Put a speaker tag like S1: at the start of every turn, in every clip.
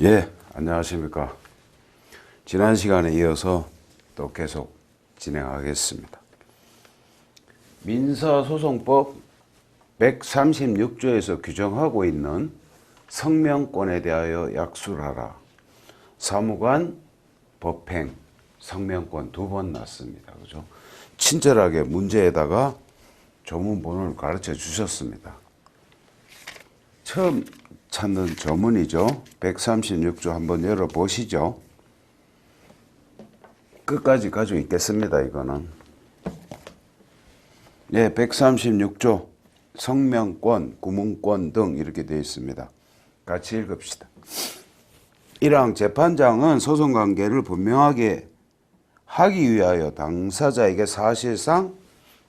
S1: 예, 안녕하십니까. 지난 시간에 이어서 또 계속 진행하겠습니다. 민사소송법 136조에서 규정하고 있는 성명권에 대하여 약수를 하라. 사무관, 법행, 성명권 두 번 났습니다. 그죠? 친절하게 문제에다가 조문본을 가르쳐 주셨습니다. 처음 찾는 조문이죠. 136조 한번 열어보시죠. 끝까지 가지고 있겠습니다. 이거는. 네, 136조 성명권, 구문권 등 이렇게 되어 있습니다. 같이 읽읍시다. 1항 재판장은 소송관계를 분명하게 하기 위하여 당사자에게 사실상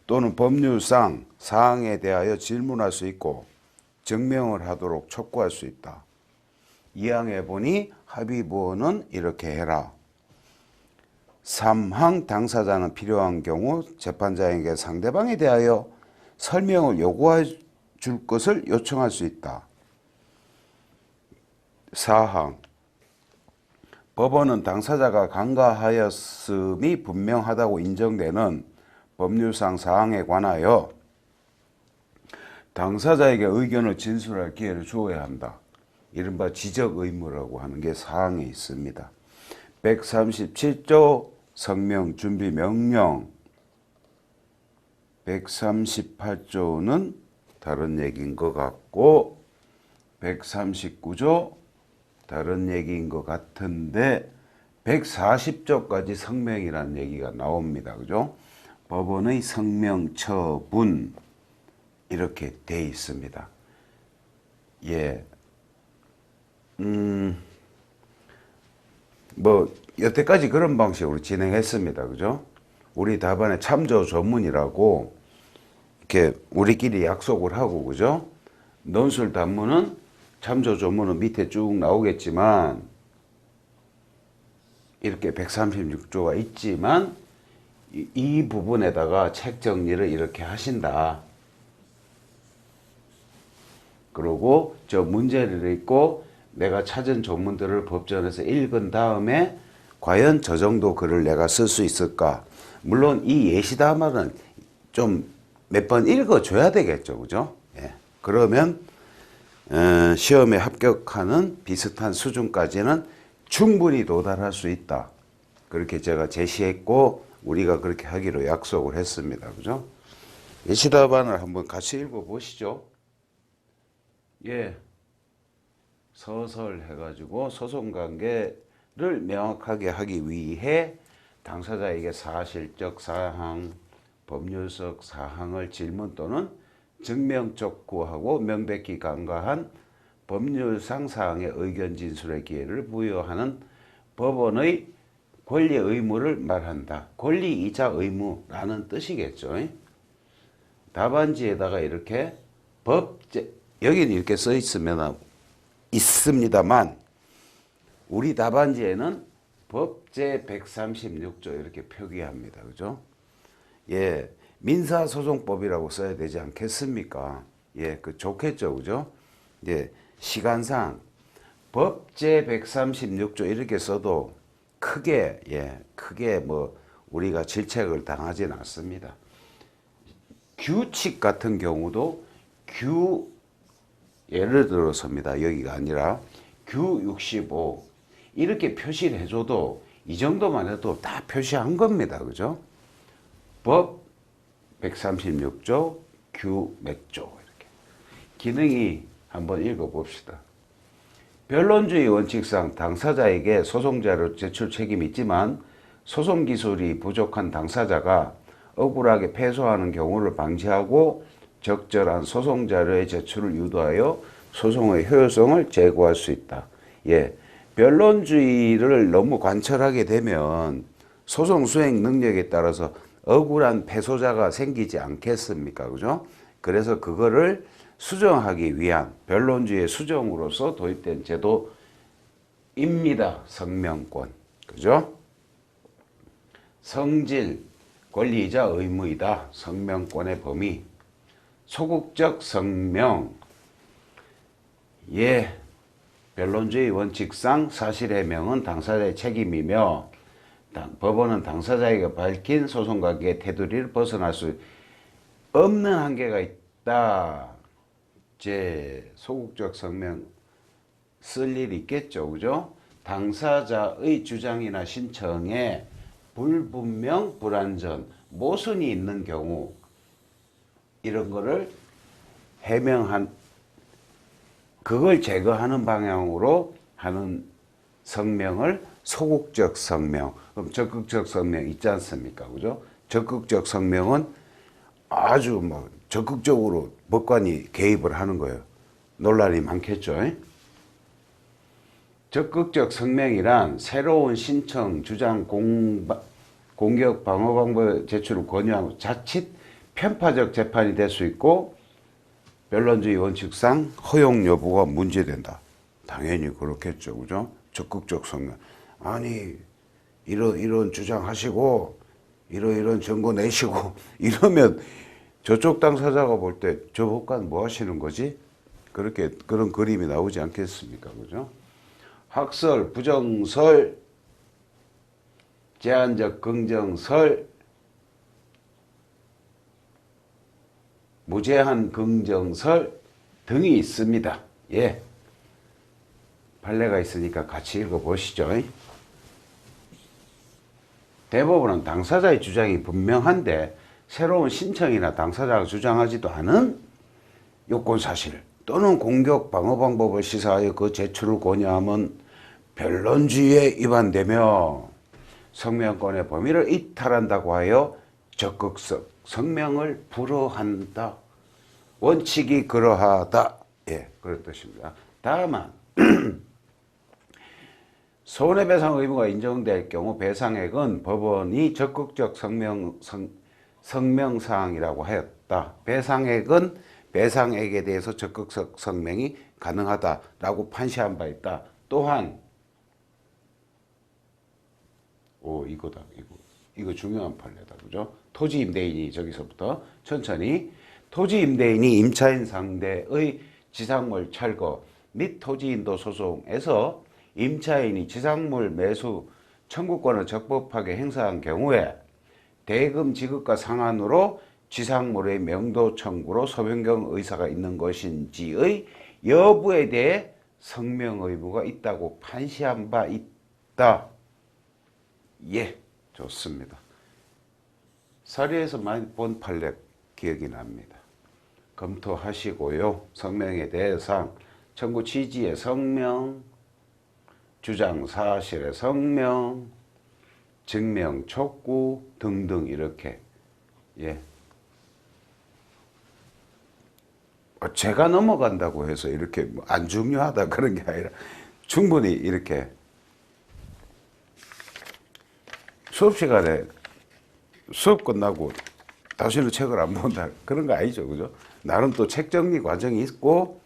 S1: 또는 법률상 사항에 대하여 질문할 수 있고 증명을 하도록 촉구할 수 있다. 2항에 보니 합의부원은 이렇게 해라. 3항 당사자는 필요한 경우 재판장에게 상대방에 대하여 설명을 요구해 줄 것을 요청할 수 있다. 4항 법원은 당사자가 간과하였음이 분명하다고 인정되는 법률상 사항에 관하여 당사자에게 의견을 진술할 기회를 주어야 한다. 이른바 지적 의무라고 하는 게 사항에 있습니다. 137조 성명 준비 명령, 138조는 다른 얘기인 것 같고 139조 다른 얘기인 것 같은데 140조까지 성명이라는 얘기가 나옵니다. 그죠? 법원의 성명 처분 이렇게 돼 있습니다. 예. 여태까지 그런 방식으로 진행했습니다. 그죠? 우리 답안에 참조 조문이라고 이렇게 우리끼리 약속을 하고, 그죠? 논술 단문은 참조 조문은 밑에 쭉 나오겠지만, 이렇게 136조가 있지만, 이 부분에다가 책 정리를 이렇게 하신다. 그리고 저 문제를 읽고 내가 찾은 조문들을 법전에서 읽은 다음에 과연 저 정도 글을 내가 쓸 수 있을까? 물론 이 예시담화는 좀 몇 번 읽어줘야 되겠죠. 그죠? 예. 그러면 시험에 합격하는 비슷한 수준까지는 충분히 도달할 수 있다. 그렇게 제가 제시했고 우리가 그렇게 하기로 약속을 했습니다. 그죠? 예시답안을 한번 같이 읽어보시죠. 예. 서설 해가지고 소송관계를 명확하게 하기 위해 당사자에게 사실적 사항, 법률적 사항을 질문 또는 증명 촉구하고 명백히 간과한 법률상 사항의 의견 진술의 기회를 부여하는 법원의 권리 의무를 말한다. 권리이자 의무라는 뜻이겠죠. 답안지에다가 이렇게 여기는 이렇게 써 있습니다만 우리 답안지에는 법제 136조 이렇게 표기합니다. 그죠? 예, 민사소송법이라고 써야 되지 않겠습니까? 예, 그 좋겠죠. 그죠? 예, 시간상 법제 136조 이렇게 써도 크게 뭐 우리가 질책을 당하지는 않습니다. 규칙 같은 경우도 예를 들어서입니다. 여기가 아니라 규 65 이렇게 표시를 해줘도 이 정도만 해도 다 표시한 겁니다. 그죠? 법 136조 규 몇 조 이렇게 기능이 한번 읽어봅시다. 변론주의 원칙상 당사자에게 소송자료 제출 책임이 있지만 소송 기술이 부족한 당사자가 억울하게 패소하는 경우를 방지하고 적절한 소송 자료의 제출을 유도하여 소송의 효율성을 제고할 수 있다. 예, 변론주의를 너무 관철하게 되면 소송 수행 능력에 따라서 억울한 패소자가 생기지 않겠습니까? 그죠? 그래서 그거를 수정하기 위한 변론주의의 수정으로서 도입된 제도입니다. 성명권. 그죠? 성질, 권리이자 의무이다. 성명권의 범위. 소극적 성명. 예, 변론주의 원칙상 사실해명은 당사자의 책임이며 법원은 당사자에게 밝힌 소송관계의 테두리를 벗어날 수 없는 한계가 있다. 제 소극적 성명 쓸 일이 있겠죠. 그죠? 당사자의 주장이나 신청에 불분명, 불완전, 모순이 있는 경우 이런 거를 해명한 그걸 제거하는 방향으로 하는 성명을 소극적 성명, 그럼 적극적 성명 있지 않습니까? 그죠? 적극적 성명은 아주 뭐 적극적으로 법관이 개입을 하는 거예요. 논란이 많겠죠. 적극적 성명이란 새로운 신청, 주장, 공격, 방어 방법 제출을 권유하고 자칫 편파적 재판이 될 수 있고 변론주의 원칙상 허용 여부가 문제된다. 당연히 그렇겠죠. 그죠? 적극적 성명. 아니, 이런 주장하시고, 이런 증거 내시고, 이러면 저쪽 당사자가 볼 때 저 법관 뭐 하시는 거지? 그런 그림이 나오지 않겠습니까? 그죠? 학설, 부정설, 제한적 긍정설, 무제한 긍정설 등이 있습니다. 예. 판례가 있으니까 같이 읽어보시죠. 대법원은 당사자의 주장이 분명한데 새로운 신청이나 당사자가 주장하지도 않은 요건사실 또는 공격 방어 방법을 시사하여 그 제출을 권유하면 변론주의에 위반되며 성명권의 범위를 이탈한다고 하여 적극적 성명을 불허한다. 원칙이 그러하다. 예, 그런 뜻입니다. 다만 손해배상 의무가 인정될 경우 배상액은 법원이 적극적 성명사항이라고 하였다. 배상액은 배상액에 대해서 적극적 성명이 가능하다라고 판시한 바 있다. 또한 이거 중요한 판례다. 그죠? 토지 임대인이 저기서부터 천천히 토지 임대인이 임차인 상대의 지상물 철거 및 토지인도 소송에서 임차인이 지상물 매수 청구권을 적법하게 행사한 경우에 대금 지급과 상한으로 지상물의 명도 청구로 소변경 의사가 있는 것인지의 여부에 대해 성명 의무가 있다고 판시한 바 있다. 예, 좋습니다. 사례에서 많이 본 판례 기억이 납니다. 검토하시고요. 성명에 대해서 청구 취지의 성명, 주장 사실의 성명, 증명 촉구 등등 이렇게 예. 제가 넘어간다고 해서 이렇게 안 중요하다 그런 게 아니라 충분히 이렇게 수업 시간에 수업 끝나고 다시는 책을 안 본다 그런 거 아니죠. 그죠? 나름 또 책 정리 과정이 있고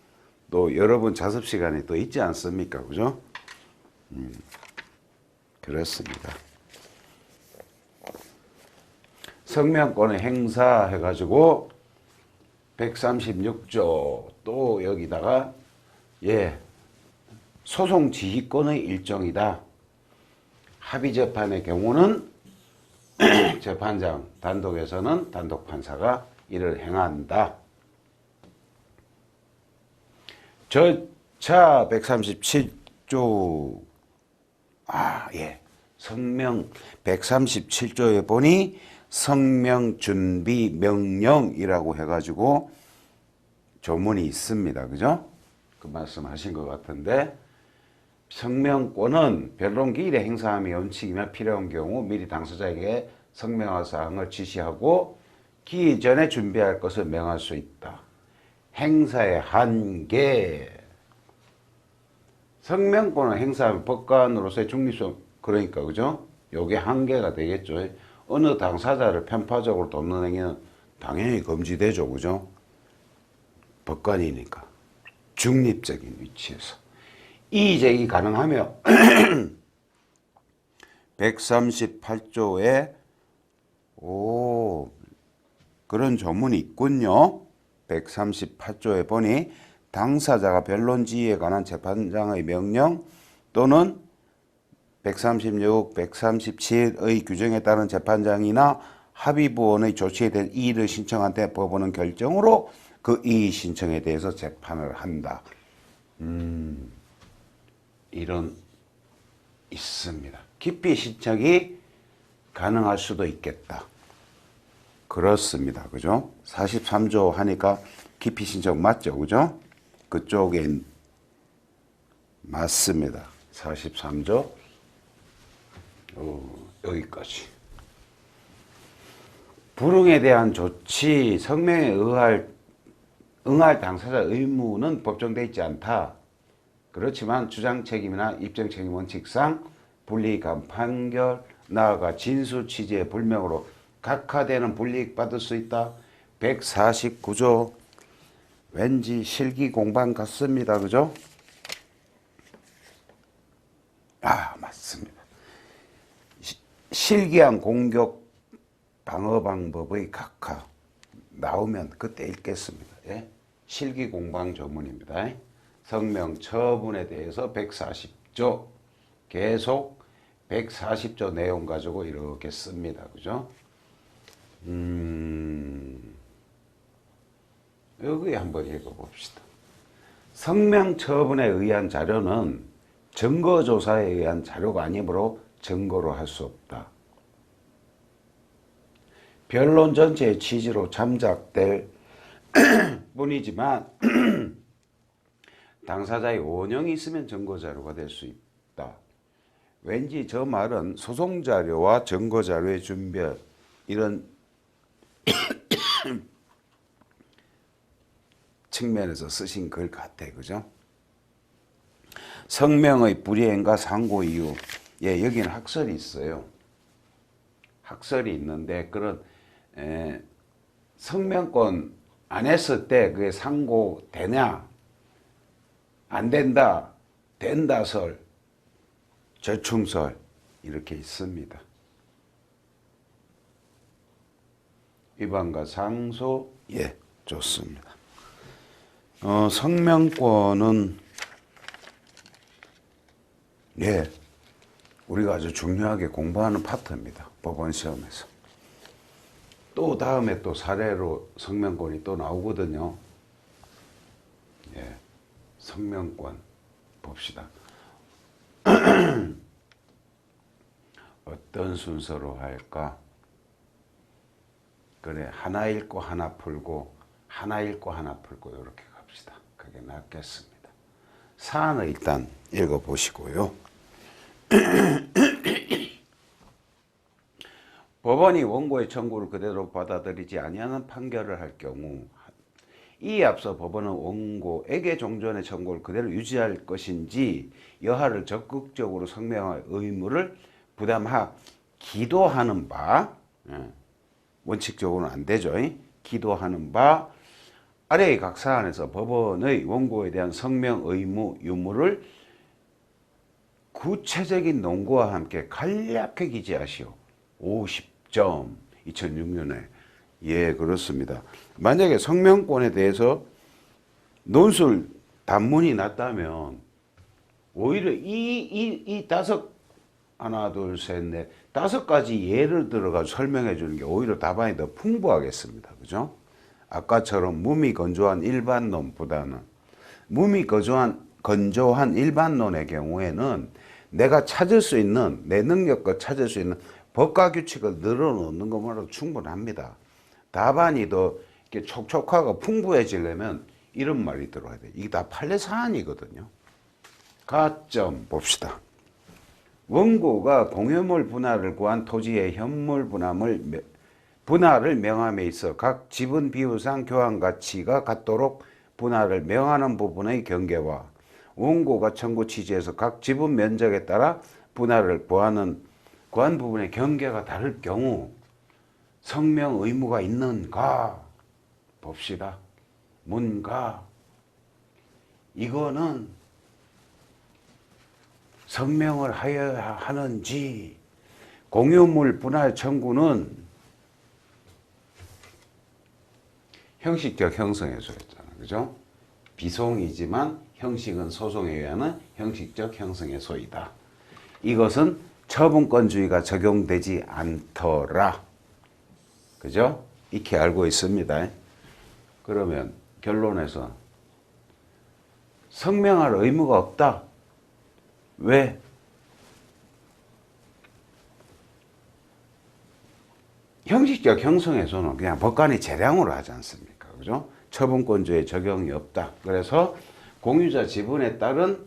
S1: 또 여러분 자습 시간이 또 있지 않습니까? 그죠? 그렇습니다. 성명권의 행사 해가지고 136조 또 여기다가 예 소송 지휘권의 일종이다. 합의재판의 경우는 재판장 단독에서는 단독 판사가 이를 행한다. 절차 137조 성명 137조에 보니 성명준비 명령이라고 해가지고 조문이 있습니다. 그죠? 그 말씀하신 것 같은데 성명권은 변론기일에 행사함이 원칙이며 필요한 경우 미리 당사자에게 성명할 사항을 지시하고 기일 전에 준비할 것을 명할 수 있다. 행사의 한계. 성명권을 행사하면 법관으로서의 중립성 그러니까 그죠? 요게 한계가 되겠죠. 어느 당사자를 편파적으로 돕는 행위는 당연히 금지되죠. 그죠? 법관이니까 중립적인 위치에서 이의제기 가능하며 138조에 그런 조문이 있군요. 138조에 보니 당사자가 변론 지위에 관한 재판장의 명령 또는 136, 137의 규정에 따른 재판장이나 합의부원의 조치에 대한 이의를 신청한 때 법원은 결정으로 그 이의 신청에 대해서 재판을 한다. 이런 있습니다. 기피 신청이 가능할 수도 있겠다. 그렇습니다. 그죠? 43조 하니까 기피 신청 맞죠? 그죠? 그쪽엔 맞습니다. 43조 여기까지. 불응에 대한 조치, 성명에 응할 당사자 의무는 법정되어 있지 않다. 그렇지만 주장 책임이나 입증 책임 원칙상 불이익한 판결, 나아가 진술 취지의 불명으로 각하되는 불이익 받을 수 있다. 149조 왠지 실기 공방 같습니다. 그죠? 맞습니다. 실기한 공격 방어 방법의 각하 나오면 그때 읽겠습니다. 예? 실기 공방 조문입니다. 성명 처분에 대해서 140조 계속 140조 내용 가지고 이렇게 씁니다. 그죠? 여기 한번 읽어봅시다. 성명 처분에 의한 자료는 증거조사에 의한 자료가 아니므로 증거로 할 수 없다. 변론 전체의 취지로 잠작될 뿐이지만 당사자의 원형이 있으면 증거자료가 될 수 있다. 왠지 저 말은 소송자료와 증거자료의 준별 이런 측면에서 쓰신 글 같아. 그죠? 성명의 불이행과 상고 이유. 예, 여기는 학설이 있어요. 학설이 있는데 그런 성명권 안 했을 때 그게 상고 되냐? 안 된다. 된다설. 절충설 이렇게 있습니다. 위반과 상소. 예, 좋습니다. 성명권은 예, 우리가 아주 중요하게 공부하는 파트입니다. 법원 시험에서. 또 다음에 또 사례로 성명권이 또 나오거든요. 예, 성명권 봅시다. 어떤 순서로 할까? 그래, 하나 읽고 하나 풀고 하나 읽고 하나 풀고 이렇게 갑시다. 그게 낫겠습니다. 사안을 일단 읽어보시고요. 법원이 원고의 청구를 그대로 받아들이지 아니하는 판결을 할 경우 이에 앞서 법원은 원고에게 종전의 청구를 그대로 유지할 것인지 여하를 적극적으로 성명할 의무를 부담하기도 하는 바, 원칙적으로는 안 되죠. 기도하는 바 아래의 각 사안에서 법원의 원고에 대한 성명 의무 유무를 구체적인 논거와 함께 간략하게 기재하시오. 50점 2006년에 예, 그렇습니다. 만약에 성명권에 대해서 논술 단문이 났다면 오히려 이 하나, 둘, 셋, 넷, 5가지 예를 들어가지고 설명해 주는 게 오히려 답안이 더 풍부하겠습니다. 그죠? 아까처럼 무미건조한 일반론보다는 건조한 일반론의 경우에는 내가 찾을 수 있는, 내 능력과 찾을 수 있는 법과 규칙을 늘어놓는 것만으로 충분합니다. 답안이 더 이렇게 촉촉하고 풍부해지려면 이런 말이 들어야 돼요. 이게 다 판례 사안이거든요. 가점 봅시다. 원고가 공유물 분할을 구한 토지의 현물 분할을 명함에 있어 각 지분 비율상 교환 가치가 같도록 분할을 명하는 부분의 경계와 원고가 청구 취지에서 각 지분 면적에 따라 분할을 구한 부분의 경계가 다를 경우 성명 의무가 있는가 봅시다. 뭔가 이거는 성명을 하여야 하는지. 공유물 분할 청구는 형식적 형성에서 했잖아. 그죠? 비송이지만 형식은 소송에 의한 형식적 형성의 소이다. 이것은 처분권주의가 적용되지 않더라. 그죠? 익히 알고 있습니다. 그러면 결론에서 성명할 의무가 없다. 왜? 형식적 형성에서는 그냥 법관이 재량으로 하지 않습니까? 그죠? 처분권주의 적용이 없다. 그래서 공유자 지분에 따른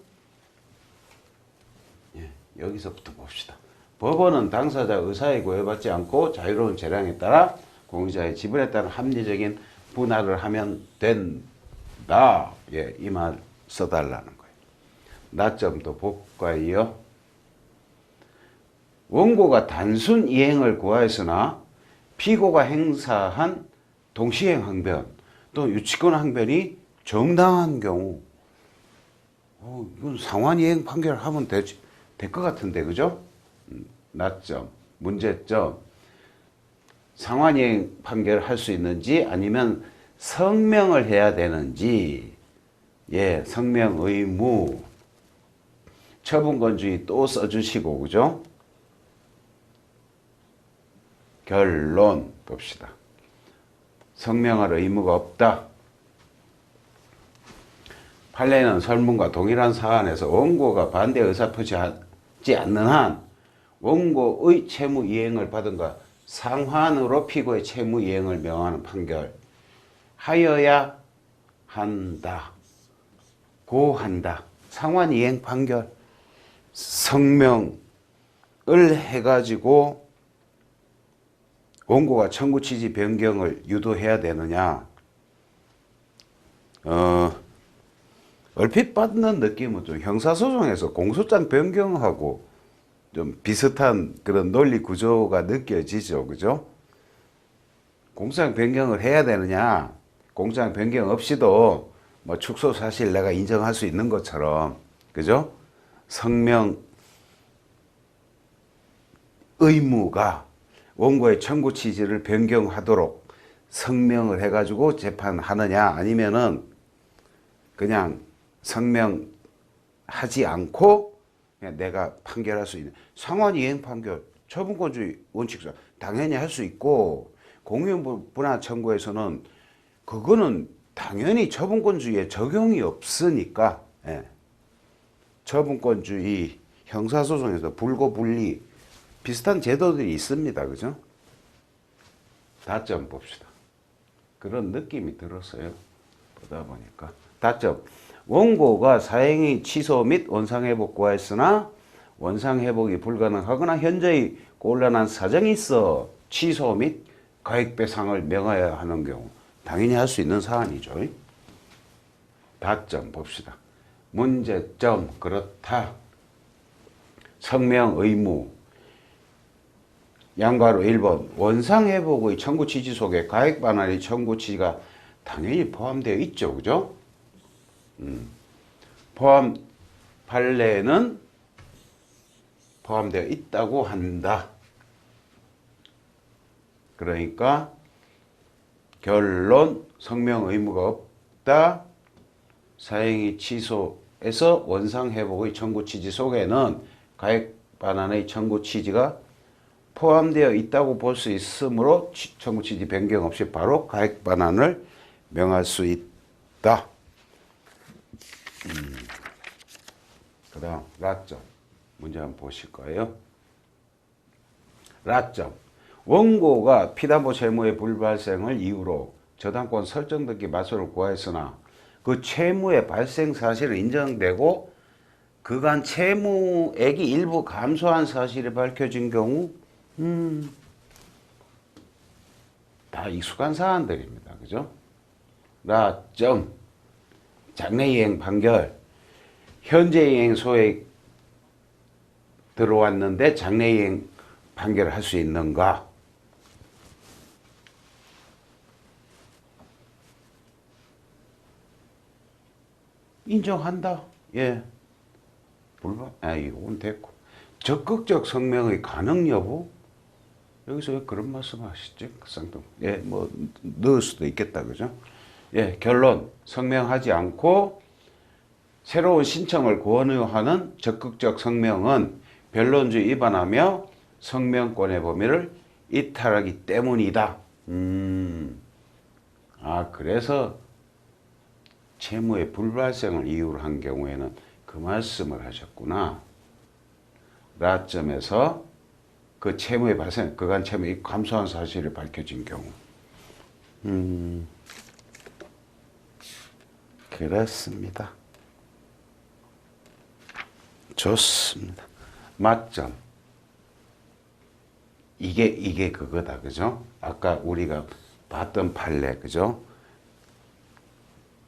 S1: 여기서부터 봅시다. 법원은 당사자 의사에 구애받지 않고 자유로운 재량에 따라 공유자의 지분에 따른 합리적인 분할을 하면 된다. 이 말 써달라는 거예요. 나점도 볼까요? 원고가 단순 이행을 구하였으나 피고가 행사한 동시행 항변 또 유치권 항변이 정당한 경우 이건 상환이행 판결하면 될 것 같은데 그죠? 나점, 문제점 상환이행 판결할 수 있는지 아니면 성명을 해야 되는지 성명 의무 처분권주의 또 써주시고 그죠? 결론 봅시다. 성명할 의무가 없다. 판례는 설문과 동일한 사안에서 원고가 반대 의사 표시하지 않는 한 원고의 채무 이행을 받은 것 상환으로 피고의 채무 이행을 명하는 판결 하여야 한다. 고한다. 상환 이행 판결 성명을 해가지고 원고가 청구 취지 변경을 유도해야 되느냐? 얼핏 받는 느낌은 좀 형사소송에서 공소장 변경하고 좀 비슷한 그런 논리 구조가 느껴지죠. 그죠? 공소장 변경을 해야 되느냐? 공소장 변경 없이도 뭐 축소 사실 내가 인정할 수 있는 것처럼, 그죠? 성명 의무가 원고의 청구 취지를 변경하도록 성명을 해가지고 재판하느냐, 아니면은 그냥 성명하지 않고 그냥 내가 판결할 수 있는 상환이행 판결, 처분권주의 원칙상 당연히 할 수 있고, 공유분할 청구에서는 그거는 당연히 처분권주의에 적용이 없으니까, 처분권주의 형사소송에서 불고불리 비슷한 제도들이 있습니다. 그죠? 다점 봅시다. 그런 느낌이 들었어요. 보다 보니까. 다점. 원고가 사행위 취소 및 원상회복 구하였으나 원상회복이 불가능하거나 현저히 곤란한 사정이 있어 취소 및 가액배상을 명하여야 하는 경우 당연히 할 수 있는 사안이죠. 다점 봅시다. 문제점. 그렇다. 성명 의무. 양가로 1번 원상회복의 청구 취지 속에 가액 반환의 청구 취지가 당연히 포함되어 있죠. 그죠? 포함 판례는 포함되어 있다고 한다. 그러니까 결론 성명 의무가 없다. 사행위 취소에서 원상회복의 청구 취지 속에는 가액 반환의 청구 취지가 포함되어 있다고 볼 수 있으므로 청구 취지 변경 없이 바로 가액 반환을 명할 수 있다. 그 다음 라점 문제 한번 보실 거예요. 라점. 원고가 피담보 채무의 불발생을 이유로 저당권 설정 등기 맞소를 구하였으나 그 채무의 발생 사실은 인정되고 그간 채무액이 일부 감소한 사실이 밝혀진 경우 다 익숙한 사안들입니다. 그죠? 라점. 장래이행 판결. 현재이행 소액 들어왔는데 장래이행 판결을 할 수 있는가? 인정한다. 이건 됐고. 적극적 성명의 가능 여부? 여기서 왜 그런 말씀 하시지? 뭐, 넣을 수도 있겠다. 그죠? 예, 결론. 성명하지 않고 새로운 신청을 권유하는 적극적 성명은 변론주의 위반하며 성명권의 범위를 이탈하기 때문이다. 그래서 채무의 불발생을 이유로 한 경우에는 그 말씀을 하셨구나. 라점에서 그 채무의 발생, 그간 채무이 감소한 사실이 밝혀진 경우. 그렇습니다. 좋습니다. 맞점. 이게 그거다. 그죠? 아까 우리가 봤던 판례. 그죠?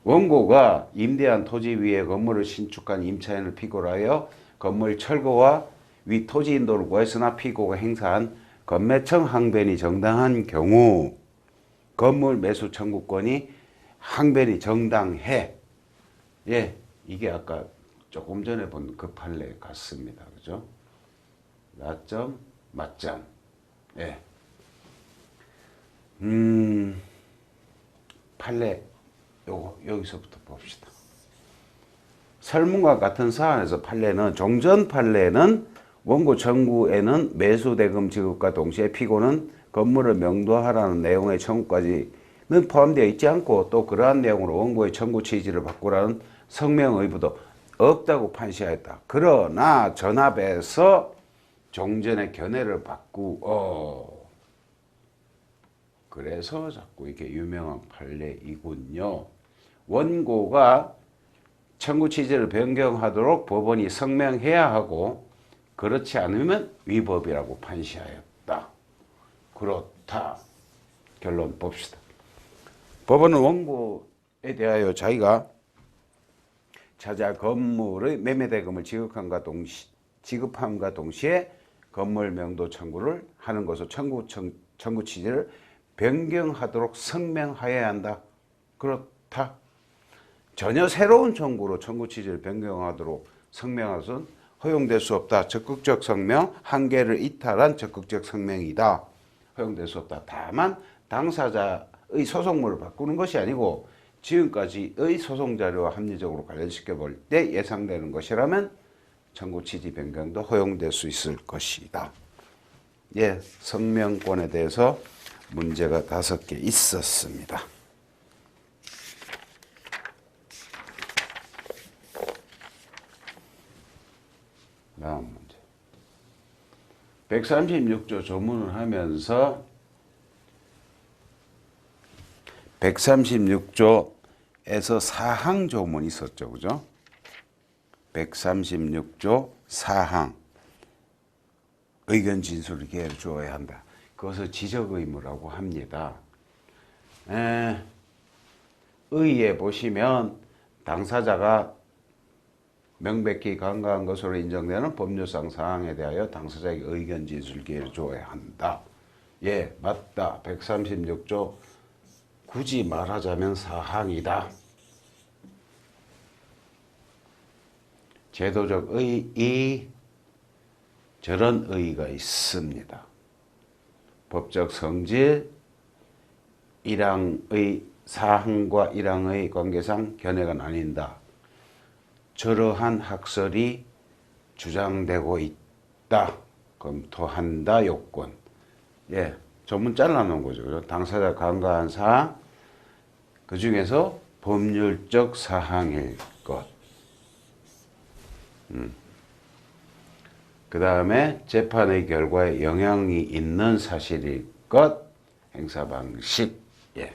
S1: 원고가 임대한 토지 위에 건물을 신축한 임차인을 피고로 하여 건물 철거와 위 토지 인도를 구했으나 피고가 행사한 건매청 항변이 정당한 경우 건물 매수 청구권이 항변이 정당해. 예, 이게 아까 조금 전에 본 그 판례 같습니다. 그죠? 나점, 맞점. 예. 판례, 여기서부터 봅시다. 설문과 같은 사안에서 판례는, 종전 판례는 원고 청구에는 매수 대금 지급과 동시에 피고는 건물을 명도하라는 내용의 청구까지는 포함되어 있지 않고 또 그러한 내용으로 원고의 청구 취지를 바꾸라는 성명 의무도 없다고 판시하였다. 그러나 전압에서 종전의 견해를 바꾸어. 그래서 자꾸 이게 유명한 판례이군요. 원고가 청구 취지를 변경하도록 법원이 성명해야 하고 그렇지 않으면 위법이라고 판시하였다. 그렇다. 결론 봅시다. 법원은 원고에 대하여 자기가 차지할 건물의 매매대금을 지급함과 동시에 건물 명도 청구를 하는 것으로 청구 취지를 변경하도록 성명하여야 한다. 그렇다. 전혀 새로운 청구로 청구 취지를 변경하도록 성명할 것은 허용될 수 없다. 적극적 성명, 한계를 이탈한 적극적 성명이다. 허용될 수 없다. 다만 당사자의 소송물을 바꾸는 것이 아니고 지금까지의 소송 자료와 합리적으로 관련시켜 볼 때 예상되는 것이라면 청구 취지 변경도 허용될 수 있을 것이다. 예, 성명권에 대해서 문제가 5개 있었습니다. 다음 문제. 136조 조문을 하면서 136조에서 사항 조문이 있었죠. 그죠? 136조 사항. 의견 진술을 기회를 주어야 한다. 그것을 지적 의무라고 합니다. 의에 보시면 당사자가 명백히 간과한 것으로 인정되는 법률상 사항에 대하여 당사자에게 의견 진술 기회를 주어야 한다. 예, 맞다. 136조 굳이 말하자면 사항이다. 제도적 의의, 저런 의의가 있습니다. 법적 성질, 1항의 사항과 1항의 관계상 견해가 나뉜다. 저러한 학설이 주장되고 있다. 검토한다 요건. 예, 전문 잘라놓은 거죠. 당사자 간과한 사항, 그 중에서 법률적 사항일 것. 그 다음에 재판의 결과에 영향이 있는 사실일 것. 행사 방식. 예.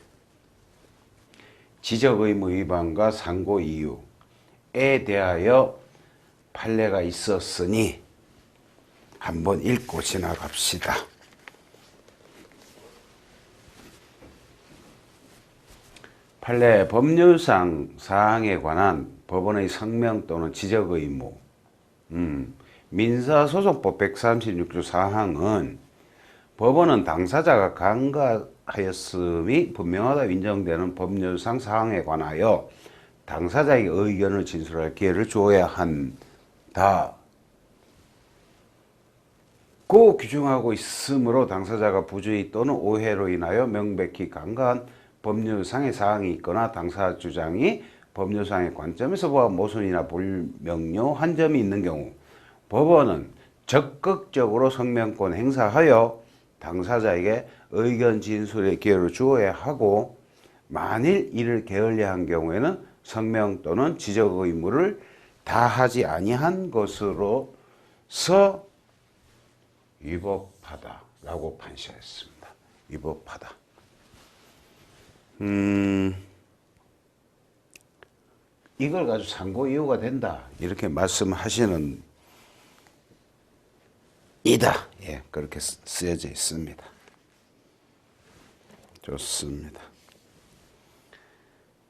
S1: 지적 의무 위반과 상고 이유에 대하여 판례가 있었으니 한번 읽고 지나갑시다. 판례 법률상 사항에 관한 법원의 성명 또는 지적 의무. 민사소송법 136조 사항은 법원은 당사자가 간과하였음이 분명하다 인정되는 법률상 사항에 관하여 당사자의 의견을 진술할 기회를 주어야 한다. 고 규정하고 있으므로 당사자가 부주의 또는 오해로 인하여 명백히 간과한 법률상의 사항이 있거나 당사 주장이 법률상의 관점에서 보아 모순이나 불명료 한 점이 있는 경우 법원은 적극적으로 성명권 행사하여 당사자에게 의견 진술의 기회를 주어야 하고, 만일 이를 게을리한 경우에는 성명 또는 지적 의무를 다하지 아니한 것으로서 위법하다라고 판시했습니다. 위법하다. 이걸 가지고 상고 이유가 된다 이렇게 말씀하시는 이다. 예, 그렇게 쓰여져 있습니다. 좋습니다.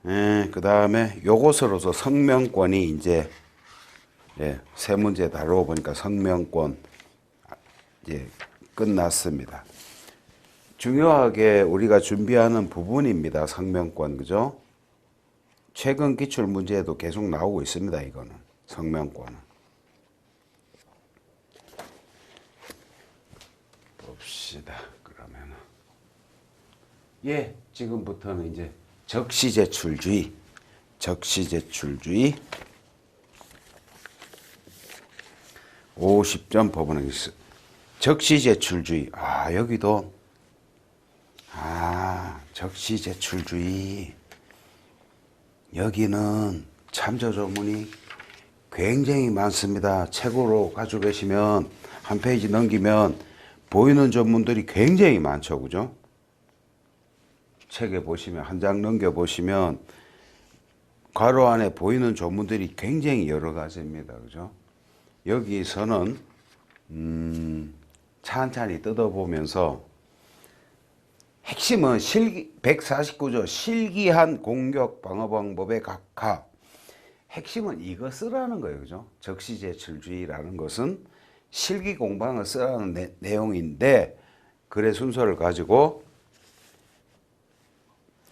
S1: 그 다음에 요것으로서 성명권이 이제 세 문제 다루어 보니까 성명권 이제 끝났습니다. 중요하게 우리가 준비하는 부분입니다. 성명권, 그죠? 최근 기출 문제에도 계속 나오고 있습니다. 이거는 성명권은. 봅시다. 그러면은 지금부터는 이제 적시제출주의 50점 법원의 적시제출주의. 여기도 적시제출주의. 여기는 참조 조문이 굉장히 많습니다. 책으로 가지고 계시면 한 페이지 넘기면 보이는 조문들이 굉장히 많죠. 그죠? 책에 보시면 한 장 넘겨보시면 괄호 안에 보이는 조문들이 굉장히 여러 가지입니다. 그죠? 여기서는 찬찬히 뜯어보면서 핵심은 149조 실기한 공격 방어 방법의 각하. 핵심은 이거 쓰라는 거예요. 그죠? 적시제출주의라는 것은 실기 공방을 쓰라는 내용인데, 글의 순서를 가지고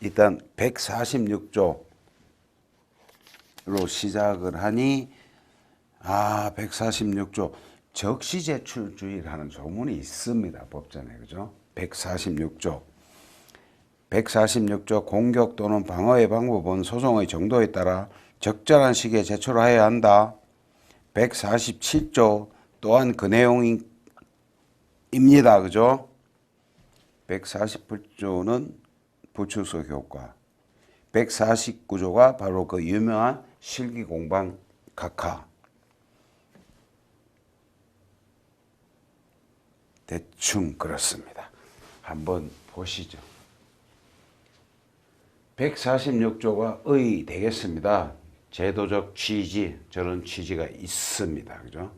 S1: 일단 146조로 시작을 하니 146조 적시제출주의라는 조문이 있습니다. 법전에. 그죠? 146조 공격 또는 방어의 방법은 소송의 정도에 따라 적절한 시기에 제출하여야 한다. 147조 또한 그 내용입니다. 그죠? 148조는 부추석 효과. 149조가 바로 그 유명한 실기공방 각하. 대충 그렇습니다. 한번 보시죠. 146조가 의되겠습니다. 제도적 취지, 저런 취지가 있습니다. 그죠?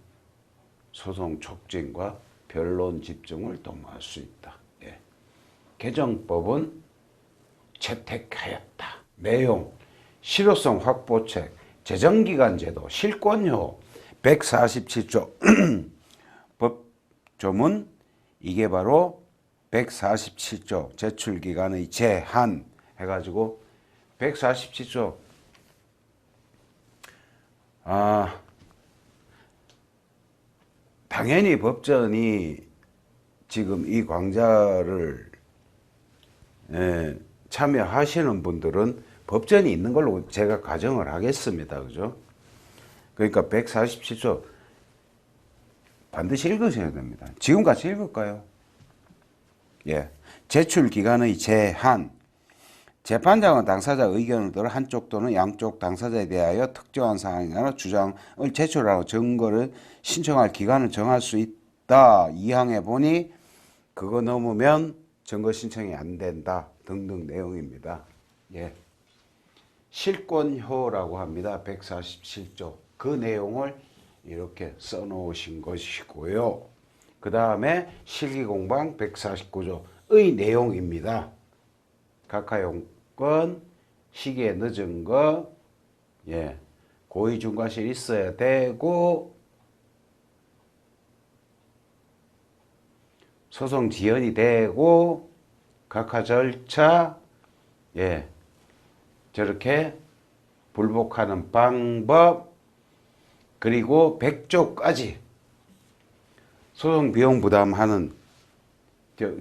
S1: 소송 촉진과 변론 집중을 도모할 수 있다. 개정법은 채택하였다. 내용, 실효성 확보책, 재정기간 제도, 실권효, 147조 법조문, 이게 바로 147조 제출기간의 제한 해가지고 147조 당연히 법전이 지금 이 강좌를 참여하시는 분들은 법전이 있는 걸로 제가 가정을 하겠습니다. 그죠? 그러니까 147조 반드시 읽으셔야 됩니다. 지금 같이 읽을까요? 제출 기간의 제한. 재판장은 당사자 의견을 들어 한쪽 또는 양쪽 당사자에 대하여 특정한 사항이나 주장을 제출하고 증거를 신청할 기간을 정할 수 있다. 2항에 보니 그거 넘으면 증거 신청이 안 된다. 등등 내용입니다. 실권효라고 합니다. 147조. 그 내용을 이렇게 써놓으신 것이고요. 그 다음에 실기공방 149조의 내용입니다. 각하용건, 시기에 늦은 거, 고의 중과실이 있어야 되고, 소송 지연이 되고, 각하 절차, 저렇게 불복하는 방법, 그리고 100조까지 소송 비용 부담하는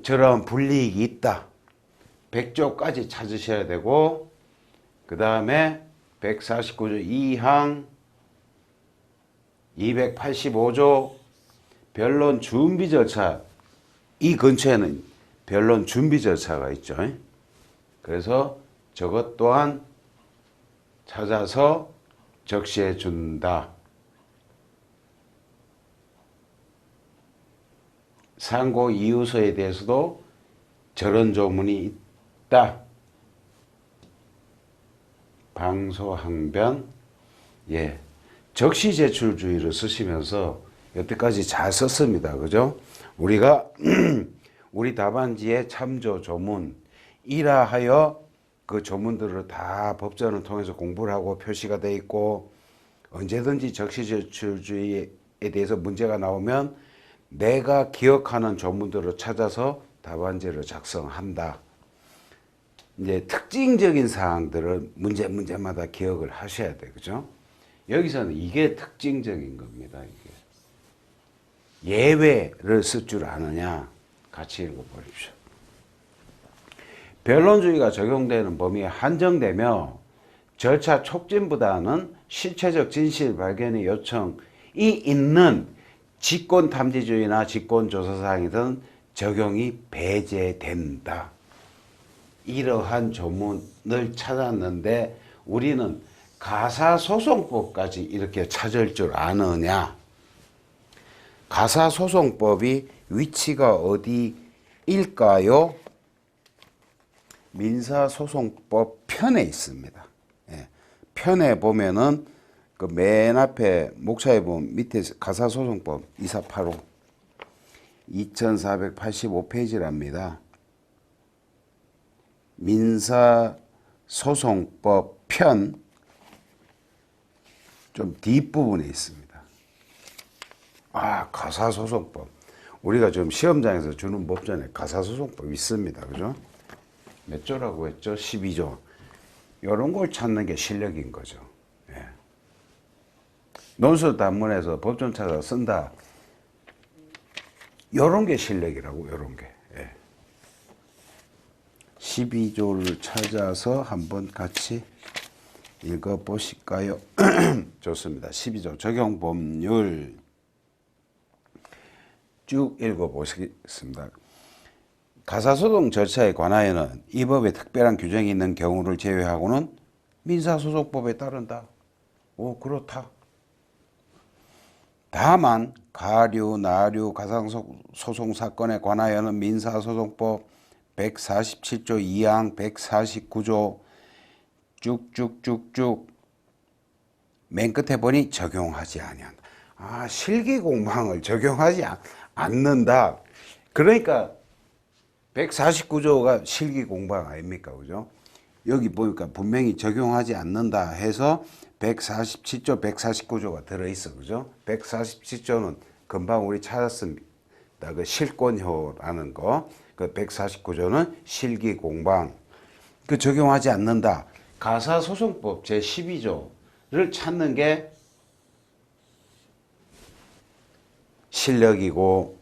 S1: 저런 불이익이 있다. 100조까지 찾으셔야 되고, 그 다음에 149조 2항, 285조 변론 준비 절차, 이 근처에는 변론 준비 절차가 있죠. 그래서 저것 또한 찾아서 적시해 준다. 상고 이유서에 대해서도 저런 조문이 있다. 방소항변. 예. 적시 제출주의를 쓰시면서 여태까지 잘 썼습니다. 그죠? 우리가 우리 답안지의 참조 조문, 일하하여 그 조문들을 다 법전을 통해서 공부를 하고 표시가 돼 있고, 언제든지 적시 제출주의에 대해서 문제가 나오면 내가 기억하는 조문들을 찾아서 답안지를 작성한다. 이제 특징적인 사항들을 문제마다 기억을 하셔야 돼요. 그죠? 여기서는 이게 특징적인 겁니다. 이게. 예외를 쓸 줄 아느냐? 같이 읽어보십시오. 변론주의가 적용되는 범위에 한정되며 절차 촉진보다는 실체적 진실 발견의 요청이 있는 직권탐지주의나 직권조사사항이든 적용이 배제된다. 이러한 조문을 찾았는데 우리는 가사소송법까지 이렇게 찾을 줄 아느냐? 가사소송법이 위치가 어디일까요? 민사소송법 편에 있습니다. 예. 편에 보면은 그 맨 앞에 목차에 보면 밑에 가사소송법 2485 2485페이지랍니다. 민사소송법 편 좀 뒷부분에 있습니다. 아, 가사소송법. 우리가 좀 시험장에서 주는 법전에 가사소송법 있습니다. 그죠? 몇 조라고 했죠? 12조. 이런 걸 찾는 게 실력인 거죠. 예. 논술 단문에서 법전 찾아 쓴다. 이런 게 실력이라고, 이런 게. 예. 12조를 찾아서 한번 같이 읽어보실까요? 좋습니다. 12조 적용법률 쭉 읽어보시겠습니다. 가사소송 절차에 관하여는 이 법에 특별한 규정이 있는 경우를 제외하고는 민사소송법에 따른다. 오, 그렇다. 다만 가류, 나류, 가상소송 사건에 관하여는 민사소송법 147조 2항, 149조 쭉쭉쭉쭉 맨 끝에 보니 적용하지 아니한다. 아, 실기공방을 적용하지 않는다. 그러니까 149조가 실기공방 아닙니까? 그죠? 여기 보니까 분명히 적용하지 않는다 해서 147조, 149조가 들어있어. 그죠? 147조는 금방 우리 찾았습니다. 그 실권효라는 거. 그 149조는 실기공방. 그 적용하지 않는다. 가사소송법 제12조를 찾는 게 실력이고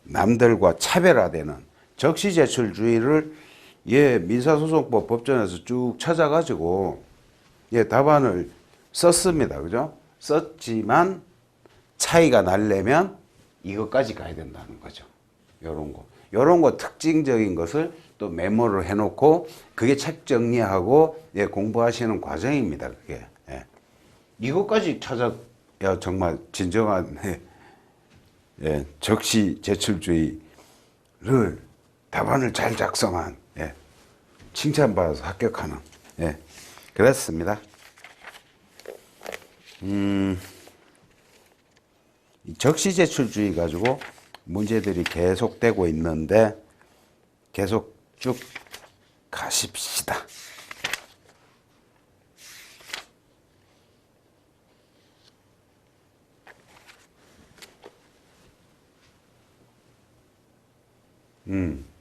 S1: 남들과 차별화되는 적시제출주의를 민사소송법 법전에서 쭉 찾아가지고 답안을 썼습니다. 그죠? 썼지만 차이가 나려면 이것까지 가야 된다는 거죠. 요런 거 특징적인 것을 또 메모를 해놓고 그게 책 정리하고 공부하시는 과정입니다. 그게. 이것까지 찾아야 정말 진정한 적시 제출주의를 답안을 잘 작성한 칭찬받아서 합격하는 그렇습니다. 적시 제출주의 가지고 문제들이 계속되고 있는데 계속 쭉 가십시다.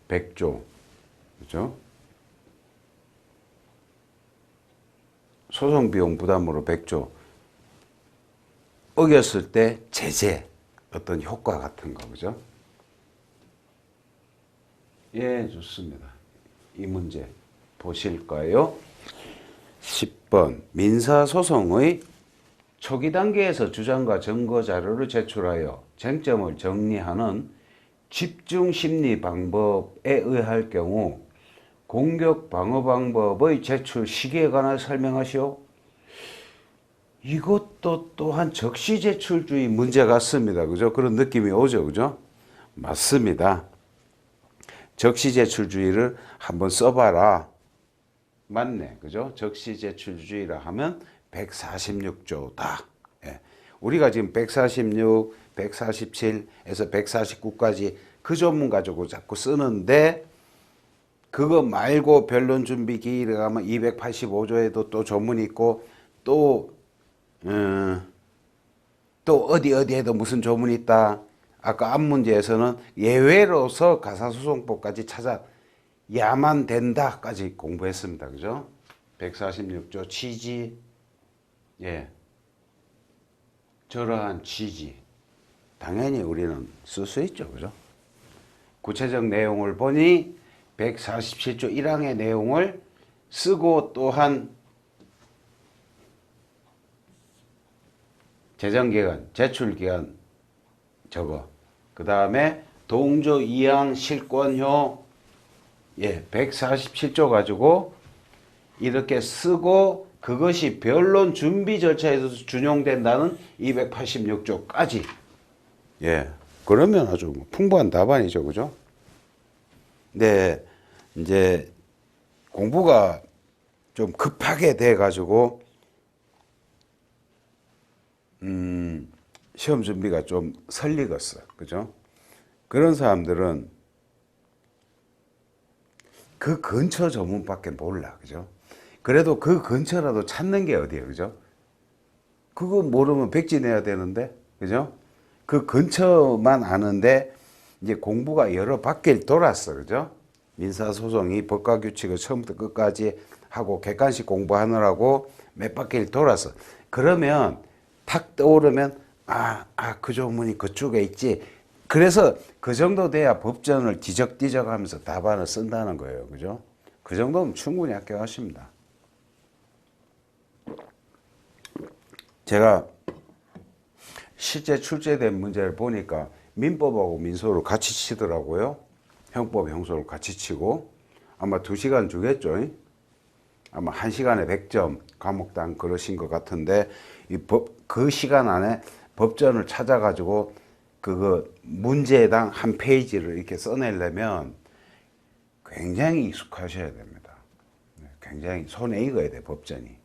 S1: 백조. 그죠? 소송비용 부담으로 100조. 어겼을 때 제재, 어떤 효과 같은 거, 그죠? 예, 좋습니다. 이 문제 보실까요? 10번 민사소송의 초기 단계에서 주장과 증거 자료를 제출하여 쟁점을 정리하는 집중 심리 방법에 의할 경우 공격 방어 방법의 제출 시기에 관하여 설명하시오. 이것도 또한 적시 제출주의 문제 같습니다. 그죠? 그런 느낌이 오죠. 그죠? 맞습니다. 적시 제출주의를 한번 써봐라. 맞네. 그죠? 적시 제출주의라 하면 146조다. 예. 우리가 지금 146, 147에서 149까지 그 조문 가지고 자꾸 쓰는데 그거 말고 변론 준비 기일에 가면 285조에도 또 조문이 있고 또 어디에도 무슨 조문이 있다. 아까 앞 문제에서는 예외로서 가사소송법까지 찾아야만 된다까지 공부했습니다. 그죠? 146조 취지, 예, 저러한 취지 당연히 우리는 쓸 수 있죠. 그죠? 구체적 내용을 보니 147조 1항의 내용을 쓰고 또한 재정기간, 제출기간 저거 그 다음에 동조 2항 실권효 147조 가지고 이렇게 쓰고 그것이 변론 준비 절차에서 준용된다는 286조까지 그러면 아주 풍부한 답안이죠. 그죠? 네, 이제 공부가 좀 급하게 돼 가지고 시험 준비가 좀 설리겠어. 그죠? 그런 사람들은 그 근처 조문밖에 몰라. 그죠? 그래도 그 근처라도 찾는 게 어디예요. 그죠? 그거 모르면 백지 내야 되는데. 그죠? 그 근처만 아는데 이제 공부가 여러 바퀴를 돌았어. 그죠? 민사소송이 법과 규칙을 처음부터 끝까지 하고 객관식 공부하느라고 몇 바퀴를 돌았어. 그러면 탁 떠오르면 그 조문이 그쪽에 있지. 그래서 그 정도 돼야 법전을 뒤적뒤적 하면서 답안을 쓴다는 거예요. 그죠? 그 정도면 충분히 합격하십니다. 제가 실제 출제된 문제를 보니까 민법하고 민소를 같이 치더라고요. 형법, 형소를 같이 치고 아마 2시간 주겠죠. 아마 1시간에 100점 과목당 그러신 것 같은데 그 시간 안에 법전을 찾아가지고 그거 문제당 한 페이지를 이렇게 써내려면 굉장히 익숙하셔야 됩니다. 굉장히 손에 익어야 돼, 법전이.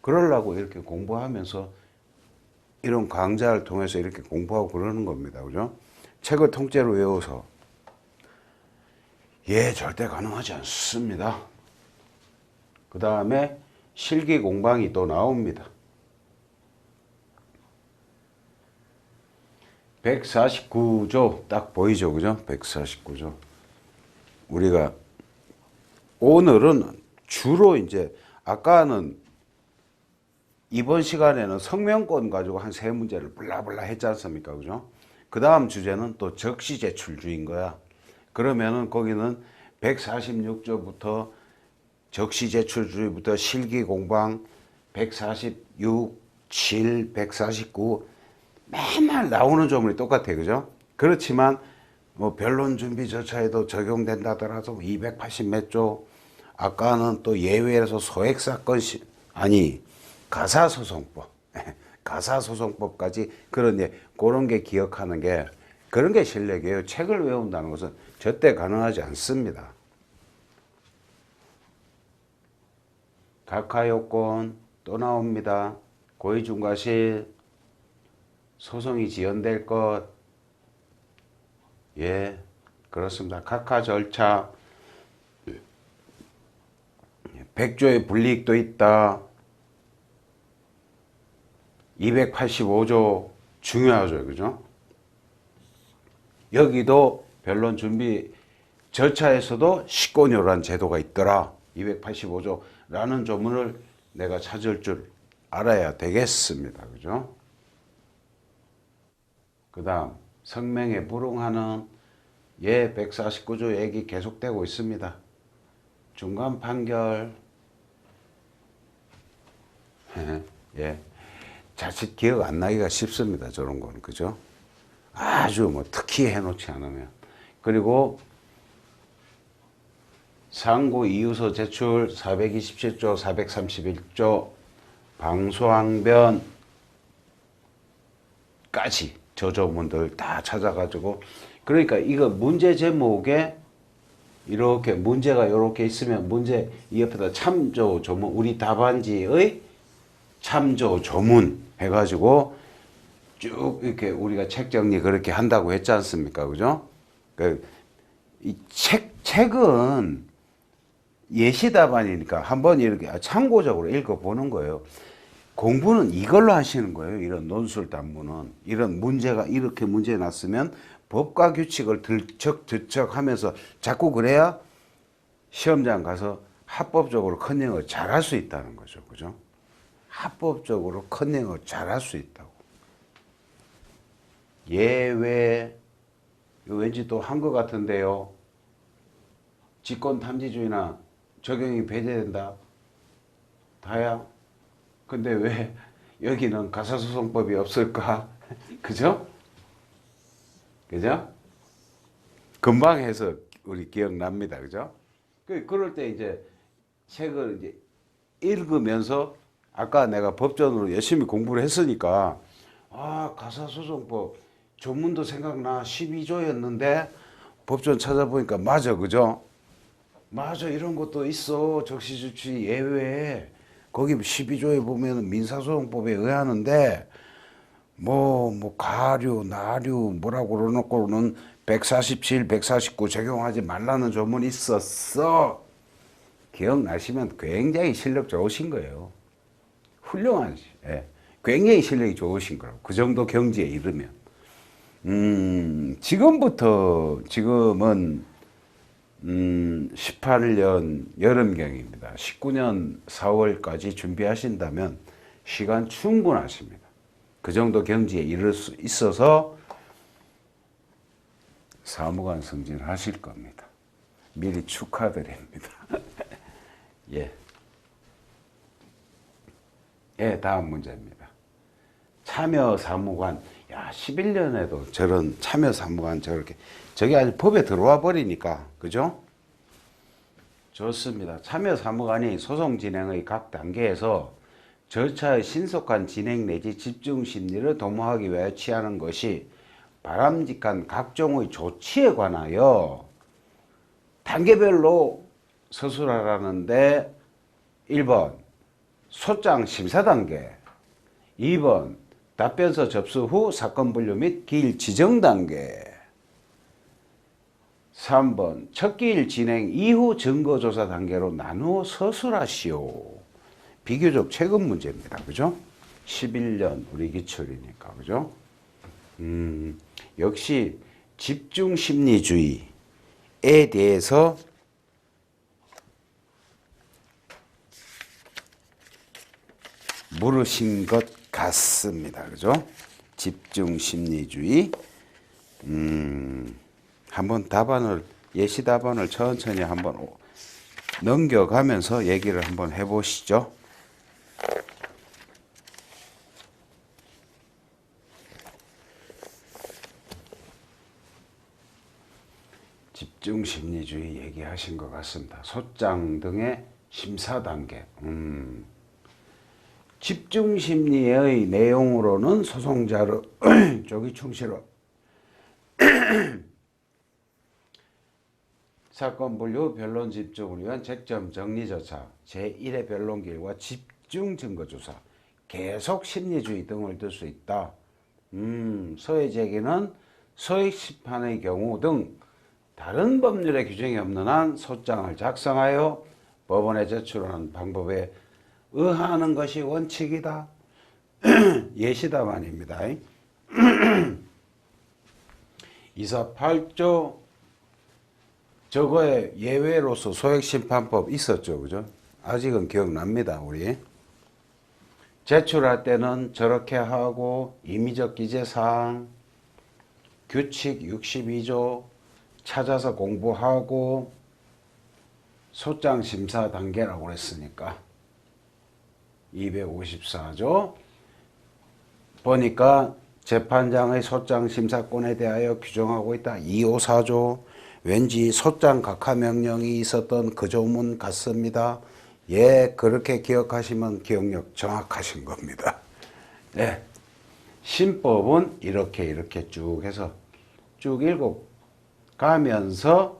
S1: 그러려고 이렇게 공부하면서 이런 강좌를 통해서 이렇게 공부하고 그러는 겁니다. 그죠? 책을 통째로 외워서 절대 가능하지 않습니다. 그 다음에 실기 공방이 또 나옵니다. 149조 딱 보이죠. 그죠? 149조. 우리가 오늘은 주로 이제 아까는 이번 시간에는 성명권 가지고 한 3문제를 블라블라 했지 않습니까? 그죠? 그 다음 주제는 또 적시 제출주의인 거야. 그러면은 거기는 146조부터 적시 제출주의부터 실기 공방 146, 7, 149 맨날 나오는 조문이 똑같아요. 그죠? 그렇지만 뭐 변론 준비 절차에도 적용된다더라도 280 몇 조, 아까는 또 예외에서 소액사건 가사소송법 가사소송법까지 그런 게 기억하는 게 그런 게 실력이에요. 책을 외운다는 것은 절대 가능하지 않습니다. 각하요건 또 나옵니다. 고의중과실, 소송이 지연될 것, 그렇습니다. 각하 절차, 100조의 불이익도 있다. 285조 중요하죠. 그죠? 여기도 변론 준비 절차에서도 식권료라는 제도가 있더라. 285조라는 조문을 내가 찾을 줄 알아야 되겠습니다. 그죠? 그 다음 성명에 불응하는 149조 얘기 계속되고 있습니다. 중간 판결. 예. 자칫 기억 안 나기가 쉽습니다. 저런 거는. 그죠? 아주 뭐 특히 해놓지 않으면. 그리고 상고 이유서 제출 427조, 431조, 방소항변까지 저조문들 다 찾아가지고, 그러니까 이거 문제 제목에 이렇게 문제가 이렇게 있으면 문제 이 옆에다 참조 조문, 우리 답안지의 참조 조문 해가지고 쭉 이렇게 우리가 책 정리 그렇게 한다고 했지 않습니까? 그죠? 이 책은 예시 답안이니까 한번 이렇게 참고적으로 읽어보는 거예요. 공부는 이걸로 하시는 거예요. 이런 논술 단문은. 이런 문제가 이렇게 문제 났으면 법과 규칙을 들척 하면서 자꾸 그래야 시험장 가서 합법적으로 컨닝을 잘할 수 있다는 거죠. 그죠? 합법적으로 컨닝을 잘할 수 있다고. 예외, 왠지 또 한 것 같은데요. 직권 탐지주의나 적용이 배제된다. 다야. 근데 왜 여기는 가사소송법이 없을까? 그죠? 그죠? 금방 해서 우리 기억납니다. 그죠? 그럴 때 이제 책을 이제 읽으면서 아까 내가 법전으로 열심히 공부를 했으니까 아, 가사소송법 조문도 생각나. 12조였는데 법전 찾아보니까 맞아. 그죠? 맞아. 이런 것도 있어. 적시조치 예외에. 거기 12조에 보면 민사소송법에 의하는데 가류, 나류 뭐라고 그러놓고는 147, 149 적용하지 말라는 조문이 있었어. 기억나시면 굉장히 실력 좋으신 거예요. 훌륭한, 예. 굉장히 실력이 좋으신 거라고. 그 정도 경지에 이르면. 지금은 18년 여름경입니다. 19년 4월까지 준비하신다면 시간 충분하십니다. 그 정도 경지에 이를 수 있어서 사무관 승진하실 겁니다. 미리 축하드립니다. 예. 예, 다음 문제입니다. 참여 사무관. 야, 11년에도 저런 참여 사무관 저게 아주 법에 들어와 버리니까, 그죠? 좋습니다. 참여 사무관이 소송 진행의 각 단계에서 절차의 신속한 진행 내지 집중 심리를 도모하기 위하여 취하는 것이 바람직한 각종의 조치에 관하여 단계별로 서술하라는데 1번 소장 심사 단계, 2번 답변서 접수 후 사건 분류 및 기일 지정 단계, 3번 첫 기일 진행 이후 증거조사 단계로 나누어 서술하시오. 비교적 최근 문제입니다. 그죠? 11년 우리 기출이니까. 그죠? 역시 집중심리주의에 대해서 물으신 것 같습니다. 그죠? 집중심리주의. 한번 예시 답안을 천천히 한번 넘겨가면서 얘기를 한번 해보시죠. 집중심리주의 얘기하신 것 같습니다. 소장 등의 심사 단계. 집중심리의 내용으로는 소송자를 조기 충실로 사건 분류 변론 집중을 위한 쟁점 정리 절차, 제1의 변론기일과 집중 증거조사, 계속 심리주의 등을 들 수 있다. 소외 제기는 소액 심판의 경우 등 다른 법률의 규정이 없는 한 소장을 작성하여 법원에 제출하는 방법에 의하는 것이 원칙이다. 예시답안입니다. 248조 저거에 예외로서 소액심판법 있었죠. 그죠? 아직은 기억납니다. 우리 제출할 때는 저렇게 하고 임의적 기재사항 규칙 62조 찾아서 공부하고 소장 심사 단계라고 그랬으니까 254조 보니까 재판장의 소장 심사권에 대하여 규정하고 있다. 254조 왠지 소장 각하 명령이 있었던 그 조문 같습니다. 예, 그렇게 기억하시면 기억력 정확하신 겁니다. 예. 신법은 이렇게 쭉 해서 쭉 읽고 가면서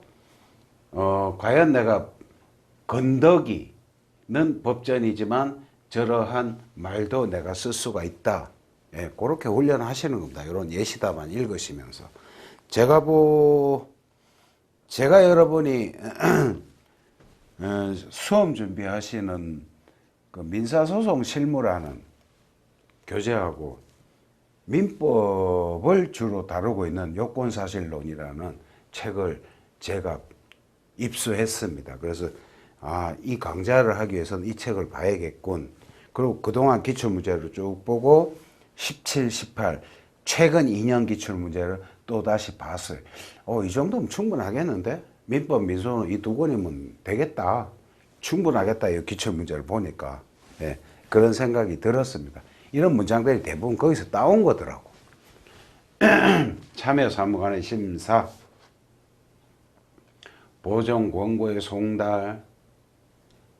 S1: 과연 내가 건더기는 법전이지만 저러한 말도 내가 쓸 수가 있다. 예, 그렇게 훈련하시는 겁니다. 이런 예시다만 읽으시면서 제가 여러분이 수험 준비하시는 그 민사소송 실무라는 교재하고 민법을 주로 다루고 있는 요건사실론이라는 책을 제가 입수했습니다. 그래서 이 강좌를 하기 위해서는 이 책을 봐야겠군. 그리고 그동안 기출문제를 쭉 보고 17, 18 최근 2년 기출문제를 또 다시 봤어요. 이 정도면 충분하겠는데? 민법, 민소는 이 두 권이면 되겠다. 충분하겠다. 이 기출문제를 보니까. 예, 그런 생각이 들었습니다. 이런 문장들이 대부분 거기서 따온 거더라고. 참여 사무관의 심사, 보정 권고의 송달,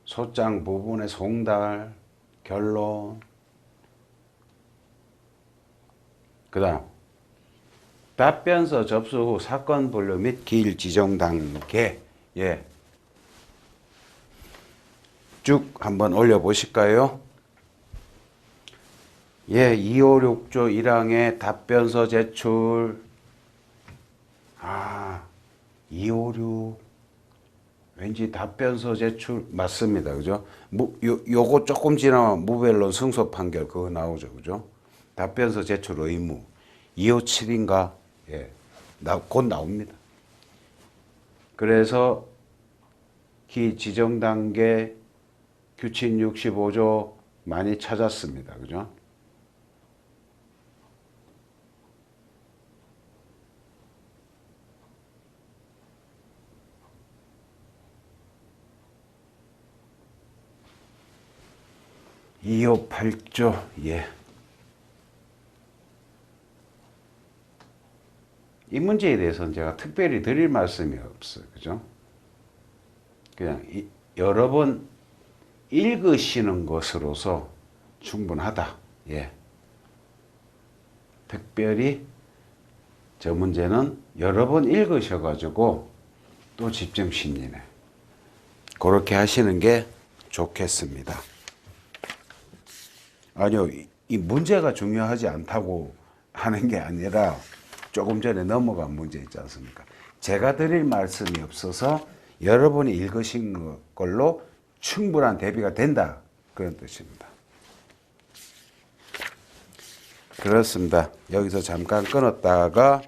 S1: 소장 부분의 송달, 결론. 그 다음 답변서 접수 후 사건 분류 및 기일 지정 단계. 예. 쭉 한번 올려보실까요? 예, 256조 1항의 답변서 제출. 256. 왠지 답변서 제출 맞습니다. 그죠? 요거 조금 지나면 무변론 승소 판결 그거 나오죠. 그죠? 답변서 제출 의무. 257인가? 예. 곧 나옵니다. 그래서 기 지정 단계 규칙 65조 많이 찾았습니다. 그죠? (258조) 예. 이 문제에 대해서는 제가 특별히 드릴 말씀이 없어요. 그죠? 그냥 여러 번 읽으시는 것으로서 충분하다. 예. 특별히 저 문제는 여러 번 읽으셔가지고 또 집중심리네. 그렇게 하시는 게 좋겠습니다. 아니요, 이 문제가 중요하지 않다고 하는 게 아니라 조금 전에 넘어간 문제 있지 않습니까? 제가 드릴 말씀이 없어서 여러분이 읽으신 걸로 충분한 대비가 된다. 그런 뜻입니다. 그렇습니다. 여기서 잠깐 끊었다가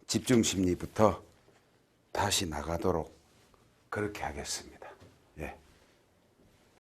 S1: 집중심리부터 다시 나가도록 그렇게 하겠습니다. 예.